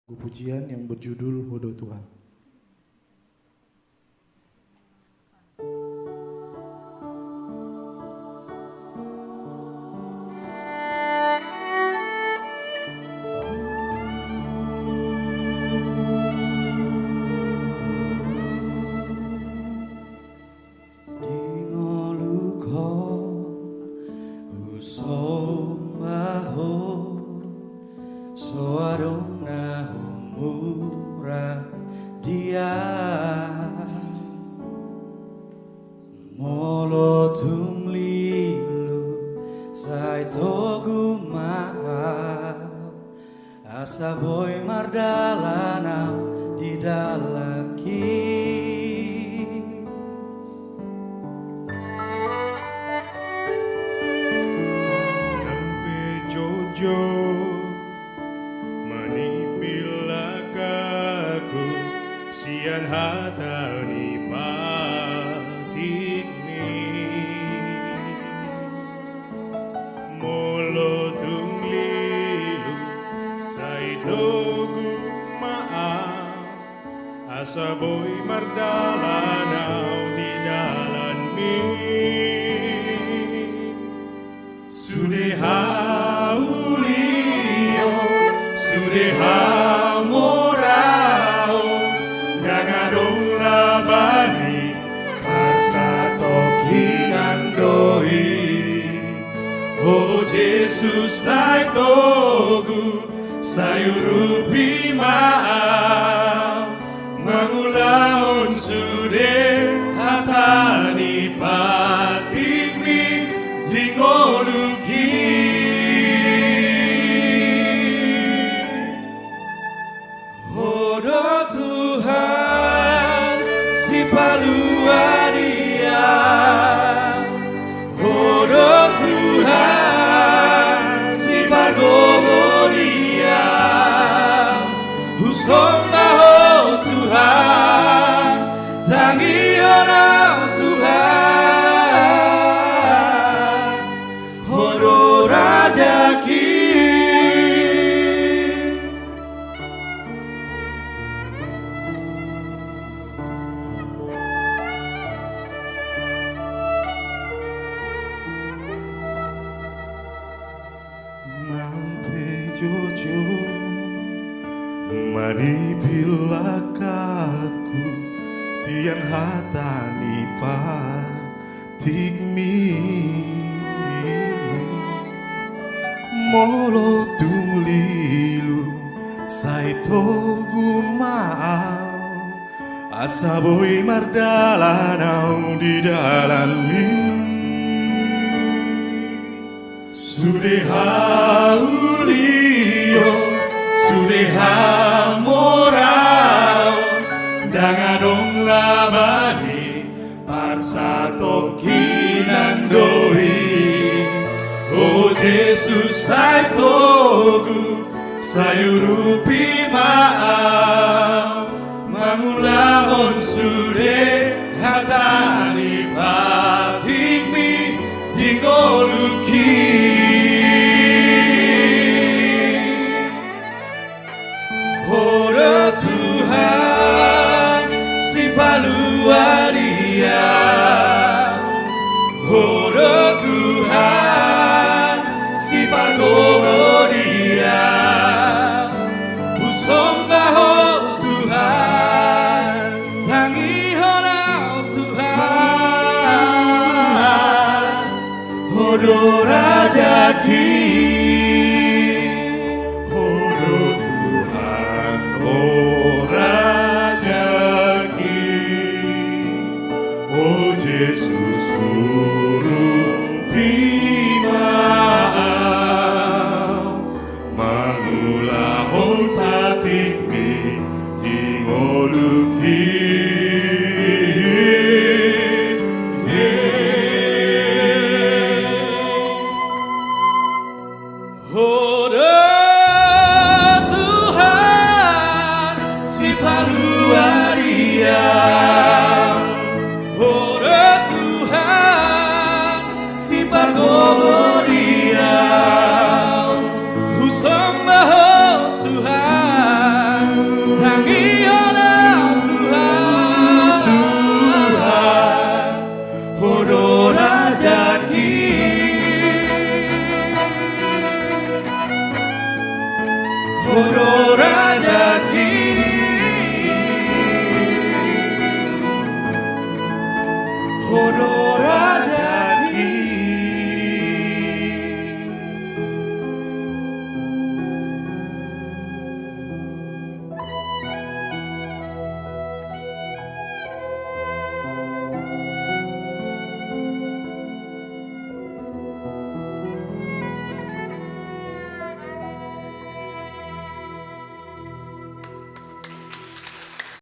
Pujian yang berjudul Hodo Tuhan. Asa boy mardalana di dalaki Nampe jojo manipilakaku sian hatani patikmi molo tunglilu saitogu maaf asa boy mardalanau di dalan mi Sudehauliyo, sudehamorao, nangadong labani, pasatokinandoi. Oh Jesus ay togu, sayurupi maaf, mangulaon sude hatani patikmi dingoluki. Hodo Tuhan si paluaria, Hodo Tuhan si pagogoria, Husombaho Tuhan, Tangiona Tuhan, Hodo Rajaki. Nampe jojo manipilakaku sian hatani patikmi molo tunglilu saitogu maaf asa boy mardalanau di dalam mi Sudehauliyo, sudehamorao, dangadong labani, parsatokinandoi. Oh Jesus ay togu, sayurupi maaf, mangulahon sude hatani patikmi dingoluki. Hodo Tuhan si paluaria, Hodo Tuhan si pagogoria, Husombaho Tuhan, Tangihona Tuhan, Hodo Rajaki. Jesus surupi maaf mangulahon patikmi dingoluki Hodo Rajaki